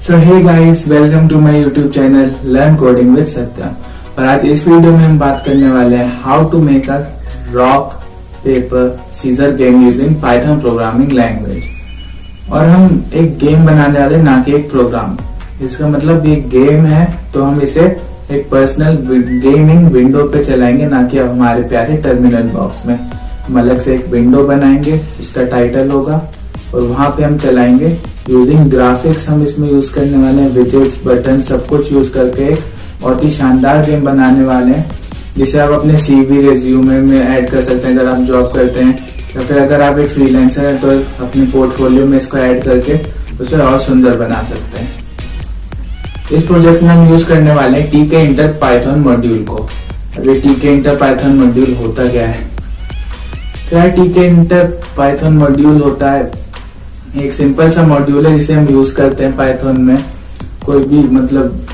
So hey guys, welcome to my YouTube channel learn coding with Satyam. और आज इस video में हम बात करने वाले हैं how to make a rock paper scissor game using Python programming language. और हम एक गेम बनाने वाले, ना कि एक प्रोग्राम। इसका मतलब ये गेम है तो हम इसे एक पर्सनल गेमिंग विंडो पे चलाएंगे, ना कि हमारे प्यारे टर्मिनल बॉक्स में। हम अलग से एक विंडो बनाएंगे, उसका टाइटल होगा और वहां पे हम चलाएंगे यूजिंग ग्राफिक्स। हम इसमें यूज करने वाले हैं विजेट्स, बटन, सब कुछ यूज करके एक बहुत ही शानदार गेम बनाने वाले हैं, जिसे आप अपने सीवी रेज्यूमे में ऐड कर सकते हैं अगर आप जॉब करते हैं, या फिर अगर आप एक फ्रीलांसर हैं तो अपने पोर्टफोलियो में इसको ऐड करके उसे और सुंदर बना सकते हैं। इस प्रोजेक्ट में हम यूज करने वाले हैं टीके इंटर पाइथन मॉड्यूल को। अब ये टीके इंटर पाइथन मॉड्यूल होता क्या है? क्या टीके इंटर पाइथन मॉड्यूल होता है? एक सिंपल सा मॉड्यूल है जिसे हम यूज करते हैं पाइथन में कोई भी मतलब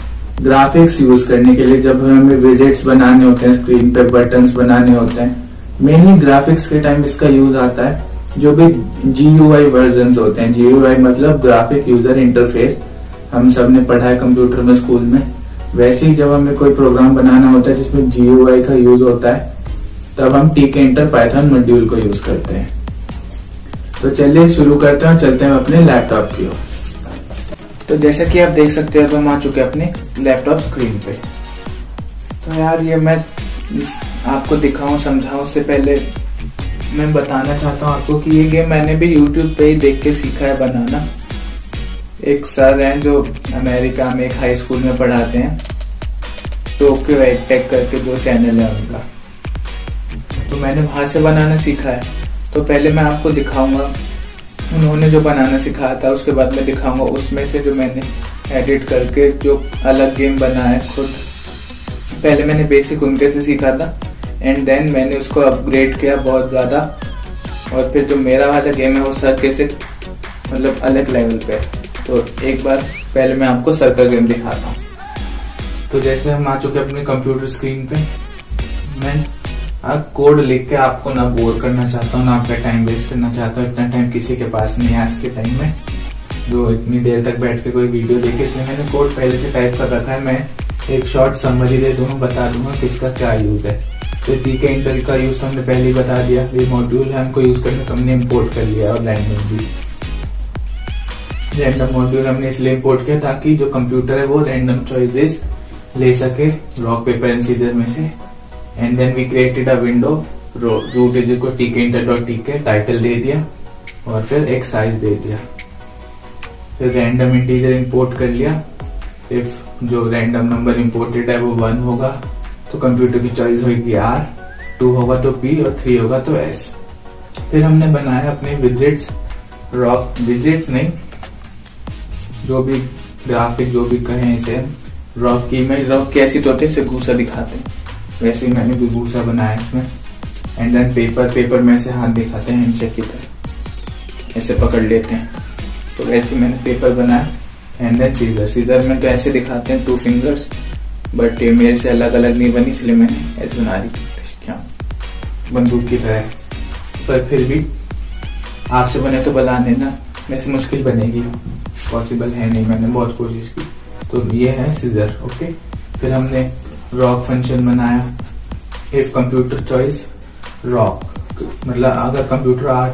ग्राफिक्स यूज करने के लिए। जब हमें विजेट्स बनाने होते हैं, स्क्रीन पे बटन्स बनाने होते हैं, मेनली ग्राफिक्स के टाइम इसका यूज आता है। जो भी GUI वर्जन होते हैं, GUI मतलब ग्राफिक यूजर इंटरफेस, हम सब ने पढ़ा है कंप्यूटर में, स्कूल में। वैसे ही जब हमें कोई प्रोग्राम बनाना होता है जिसमें GUI का यूज होता है, तब हम टीके इंटर पाइथन मॉड्यूल को यूज करते हैं। तो चलिए शुरू करते हैं और चलते हैं अपने लैपटॉप की ओर। तो जैसा कि आप देख सकते हैं, अब हम आ चुके हैं अपने लैपटॉप स्क्रीन पे। तो यार ये मैं आपको दिखाऊं, समझाऊं, उससे पहले मैं बताना चाहता हूं आपको कि ये गेम मैंने भी YouTube पे ही देख के सीखा है बनाना। एक सर हैं जो अमेरिका में एक हाई स्कूल में पढ़ाते हैं, टोक्यो एडटेक करके जो चैनल है उनका, तो मैंने वहां से बनाना सीखा है। तो पहले मैं आपको दिखाऊंगा उन्होंने जो बनाना सिखाया था, उसके बाद मैं दिखाऊंगा उसमें से जो मैंने एडिट करके जो अलग गेम बनाया है खुद। पहले मैंने बेसिक उनके से सीखा था एंड देन मैंने उसको अपग्रेड किया बहुत ज़्यादा, और फिर जो मेरा वाला गेम है वो सर के से मतलब अलग लेवल पे। तो एक बार पहले मैं आपको सर का गेम दिखाता हूँ। तो जैसे हम आ चुके अपने कंप्यूटर स्क्रीन पे, मैं कोड लिख के आपको ना बोर करना चाहता हूँ, ना आपका टाइम वेस्ट करना चाहता हूँ। इतना टाइम किसी के पास नहीं है आज के टाइम में जो इतनी देर तक बैठ के कोई वीडियो देखे, इसलिए मैंने कोड पहले से टाइप कर रखा है। मैं एक शॉर्ट समरी दे दूंगा, बता दूंगा किसका क्या यूज है। तो टीके इंटर का यूज तो हमने पहले ही बता दिया। ये मॉड्यूल है, हमको यूज करने हमने इम्पोर्ट कर लिया। और रैंडम मॉड्यूल हमने इसलिए इम्पोर्ट किया ताकि जो कंप्यूटर है वो रैंडम चॉइसेस ले सके रॉक पेपर एंड सीजर में से। And then we created a window, root is equal Tkinter dot TK, title दे दिया और फिर एक साइज दे दिया। फिर रैंडम इंटीजर इंपोर्ट कर लिया। इफ जो रैंडम नंबर इंपोर्टेड है वो 1 होगा तो कंप्यूटर की चॉइस होगी R, 2 होगा तो P और 3 होगा तो S। फिर हमने बनाया अपने विजेट्स, रॉक विजेट्स नहीं, जो भी ग्राफिक जो भी कहें इसे, रॉक की में रॉक कैसी तो होते, इसे घूसा दिखाते हैं, वैसे ही मैंने भी घूसा बनाया इसमें। एंड देन पेपर में से हाथ दिखाते हैं हैंडशेक की तरह, ऐसे पकड़ लेते हैं। तो ऐसे मैंने पेपर बनाया। एंड देन सीजर में तो ऐसे दिखाते हैं 2 फिंगर्स, बट ये मेरे से अलग अलग नहीं बनी, इसलिए मैंने ऐसे बना दी, क्या बंदूक की तरह। पर फिर भी आपसे बने तो बनाने ना, वैसे मुश्किल बनेगी, पॉसिबल है नहीं, मैंने बहुत कोशिश की। तो ये है सीजर, ओके। फिर हमने रॉक फंक्शन बनाया। इफ कंप्यूटर चॉइस रॉक, मतलब अगर कंप्यूटर R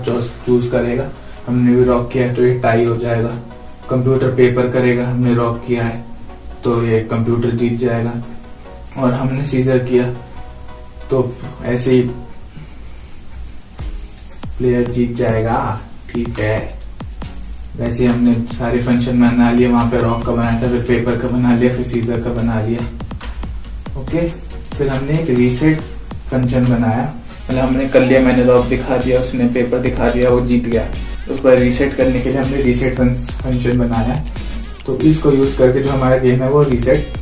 चूज करेगा, हमने भी रॉक किया है तो ये टाई हो जाएगा। कंप्यूटर पेपर करेगा, हमने रॉक किया है तो ये कंप्यूटर जीत जाएगा। और हमने सीजर किया तो ऐसे ही प्लेयर जीत जाएगा, ठीक है। वैसे हमने सारे फंक्शन बना लिए, वहां पे रॉक का बनाया था, फिर पेपर का बना लिया, फिर सीजर का बना लिया, ओके। फिर हमने एक रीसेट फंक्शन बनाया, मतलब हमने कर लिया, मैंने रॉक दिखा दिया, उसने पेपर दिखा दिया, वो जीत गया। तो उसको रीसेट करने के लिए हमने रीसेट फंक्शन बनाया। तो इसको यूज करके जो हमारा गेम है वो रीसेट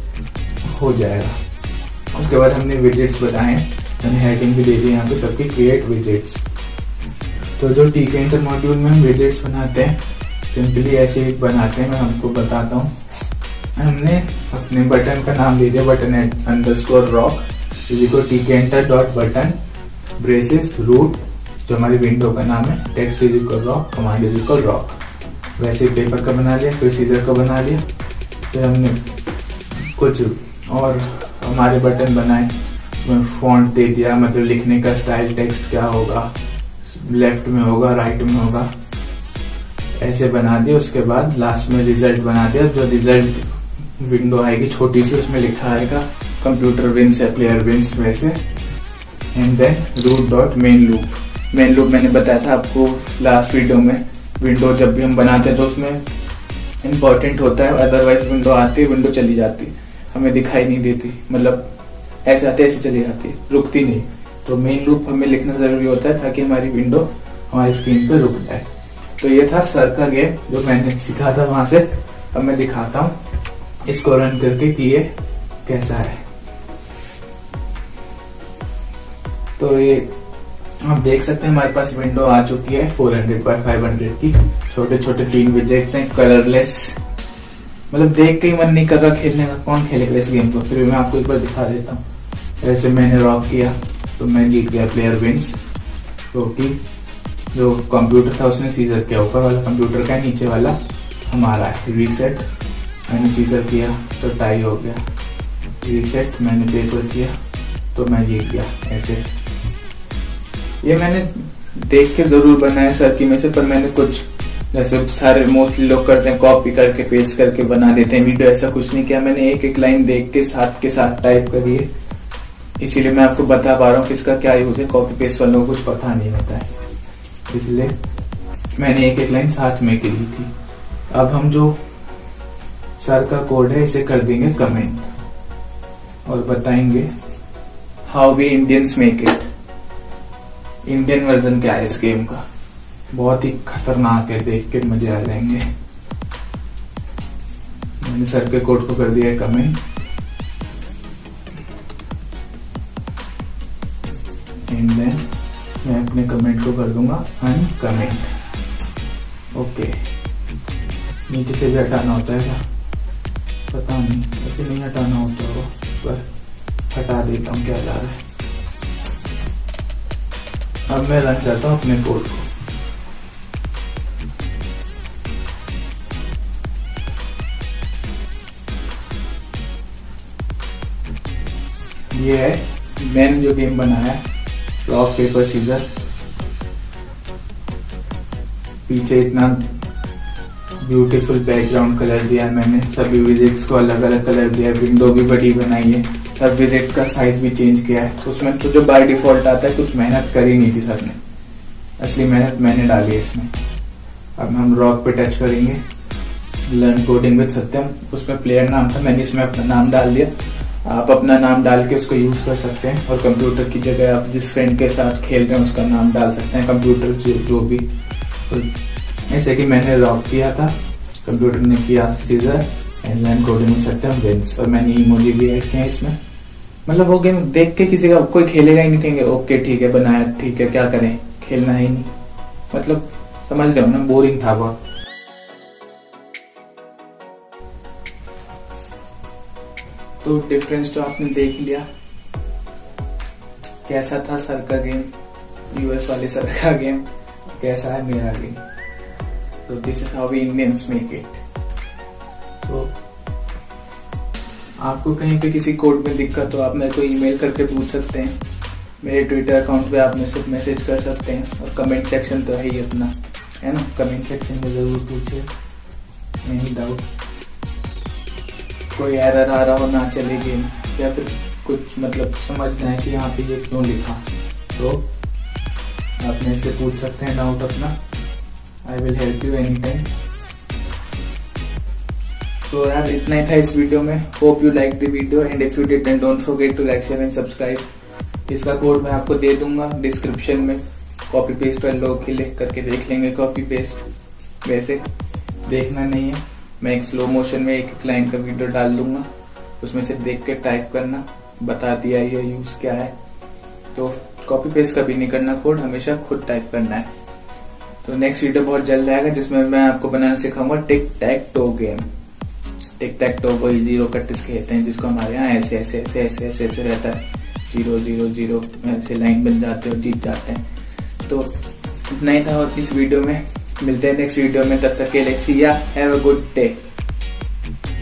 हो जाएगा। उसके बाद हमने विजेट्स बनाए, मैंने हेडिंग भी दे दी यहाँ पे सबकी, क्रिएट विजेट्स। तो जो टीके इंटर मॉड्यूल में हम विजेट्स बनाते हैं, सिंपली ऐसे ही बनाते हैं, मैं आपको बताता हूँ। हमने अपने बटन का नाम दे दिया button underscore rock is equal tkinter dot button braces root, जो हमारी विंडो का नाम है, text is equal rock, command is equal rock. वैसे पेपर का बना लिया, फिर सीजर का बना लिया, फिर हमने कुछ और हमारे बटन बनाए, उसमें फॉन्ट दे दिया, मतलब लिखने का स्टाइल, टेक्स्ट क्या होगा, लेफ्ट में होगा राइट में होगा, ऐसे बना दिया। उसके बाद लास्ट में रिजल्ट बना दिया, जो रिजल्ट विंडो आएगी छोटी सी, उसमें लिखा आएगा कंप्यूटर विंस या प्लेयर विंस वैसे। And then root dot main loop. Main loop मैंने बताया था आपको लास्ट वीडियो में, विंडो जब भी हम बनाते हैं तो उसमें इम्पोर्टेंट होता है, अदरवाइज विंडो आती है, विंडो चली जाती है, हमें दिखाई नहीं देती, मतलब ऐसे आते ऐसे चली जाती है, रुकती नहीं। तो मेन लूप हमें लिखना जरूरी होता है ताकि हमारी विंडो हमारी स्क्रीन पे रुक जाए। तो ये था सर का गेम जो मैंने सीखा था वहां से। अब मैं दिखाता हूँ इसको रन करके कि ये कैसा है। तो ये आप देख सकते हैं हमारे पास विंडो आ चुकी है 400 बाय 500 की। छोटे छोटे 3 विजेट्स हैं, कलरलेस, मतलब देख के ही मन नहीं कर रहा खेलने का, कौन खेलेगा इस गेम को। फिर भी मैं आपको एक बार दिखा देता हूँ। ऐसे मैंने रॉक किया तो मैं जीत गया, प्लेयर विंस। क्योंकि जो कंप्यूटर था उसने सीजर किया, ऊपर वाला कंप्यूटर का नीचे वाला हमारा है। रीसेट मैंने सीजर किया तो टाई हो गया, रीसेट मैंने पेपर किया तो मैं जीत गया। ऐसे ये मैंने देख के जरूर बनाया सर की में से, पर मैंने कुछ जैसे सारे मोस्टली लोग करते हैं कॉपी करके पेस्ट करके बना देते हैं वीडियो, ऐसा कुछ नहीं किया मैंने। एक एक लाइन देख के साथ टाइप करी है, इसीलिए मैं आपको बता पा रहा हूँ किसका क्या यूज है। कॉपी पेस्ट वालों को कुछ पता नहीं होता है, इसलिए मैंने एक एक लाइन साथ में की थी। अब हम जो सर का कोड है इसे कर देंगे कमेंट और बताएंगे how we Indians make it. Indian version क्या है इस गेम का, बहुत ही खतरनाक है, देख के मजे आ जाएंगे। मैंने सर के कोड को कर दिया है कमेंट। एंड देन मैं अपने कमेंट को कर दूंगा अनकमेंट। ओके, नीचे से भी हटाना होता है क्या पता नहीं, ऐसे नहीं हटाना होता होगा, पर हटा देता हूँ क्या जा रहा है। अब मैं रन करता हूँ अपने कोड को। ये है मैंने जो गेम बनाया है, रॉक पेपर सीजर। पीछे इतना ब्यूटीफुल बैकग्राउंड कलर दिया मैंने, सभी विजेट्स को अलग अलग कलर दिया, विंडो भी बड़ी बनाई है, सब विजेट्स का साइज भी चेंज किया है। उसमें तो जो बाय डिफॉल्ट आता है कुछ मेहनत करी नहीं थी सर ने, असली मेहनत मैंने डाली है इसमें। अब हम रॉक पे टच करेंगे, लर्न कोडिंग विद सत्यम। उसमें प्लेयर नाम था, मैंने इसमें अपना नाम डाल दिया। आप अपना नाम डाल के उसको यूज कर सकते हैं, और कंप्यूटर की जगह आप जिस फ्रेंड के साथ खेल रहे हैं उसका नाम डाल सकते हैं, कंप्यूटर जो भी। तो ऐसे कि मैंने रॉक किया था, कंप्यूटर ने किया scissor, and learn coding with Satyam wins. और मैंने इमोजी भी ऐड किया इसमें। मतलब वो गेम देख के किसी का कोई खेलेगा ही नहीं, कहेंगे ओके ठीक है बनाया ठीक है, क्या करें, खेलना ही नहीं, मतलब समझ रहे हो ना, बोरिंग था बहुत। तो डिफरेंस तो आपने देख लिया, कैसा था सर का गेम, यूएस वाले सर का गेम, कैसा है मेरा गेम। तो this is how we Indians make it. तो आपको कहीं पे किसी कोड में दिक्कत हो आप मेरे को ईमेल करके पूछ सकते हैं, मेरे ट्विटर अकाउंट पे आप मुझसे मैसेज कर सकते हैं, और कमेंट सेक्शन तो है ही अपना, है ना, कमेंट सेक्शन में जरूर पूछिए, एनी डाउट। कोई एरर आ रहा हो ना चले गेम, या फिर कुछ मतलब समझना है कि यहाँ पे ये क्यों लिखा, तो आप मेरे से पूछ सकते हैं डाउट अपना, I will help you any time. तो यार इतना ही था इस वीडियो में। Hope you like the video, and if you did then don't forget to like share and subscribe. इसका कोड मैं आपको दे दूंगा डिस्क्रिप्शन में, कॉपी पेस्ट कर लो, क्लिक करके देख लेंगे कॉपी पेस्ट। वैसे देखना नहीं है, मैं एक स्लो मोशन में एक लाइन का वीडियो डाल दूंगा, उसमें से देख के टाइप करना, बता दिया ये यूज क्या है। तो कॉपी पेस्ट कभी नहीं करना, कोड हमेशा खुद टाइप करना है। तो नेक्स्ट वीडियो बहुत जल्द आएगा जिसमें मैं आपको बनाना सिखाऊंगा टिक टैक to game. Tick tech to को 0 कट्टिस कहते हैं, जिसको हमारे यहाँ ऐसे ऐसे ऐसे ऐसे ऐसे ऐसे रहता है, 0 0 0 ऐसे लाइन बन जाते हो, जीत जाते हैं। तो इतना ही था इस वीडियो में, मिलते हैं नेक्स्ट वीडियो में, तब तक के लिए सी या, हैव अ गुड डे।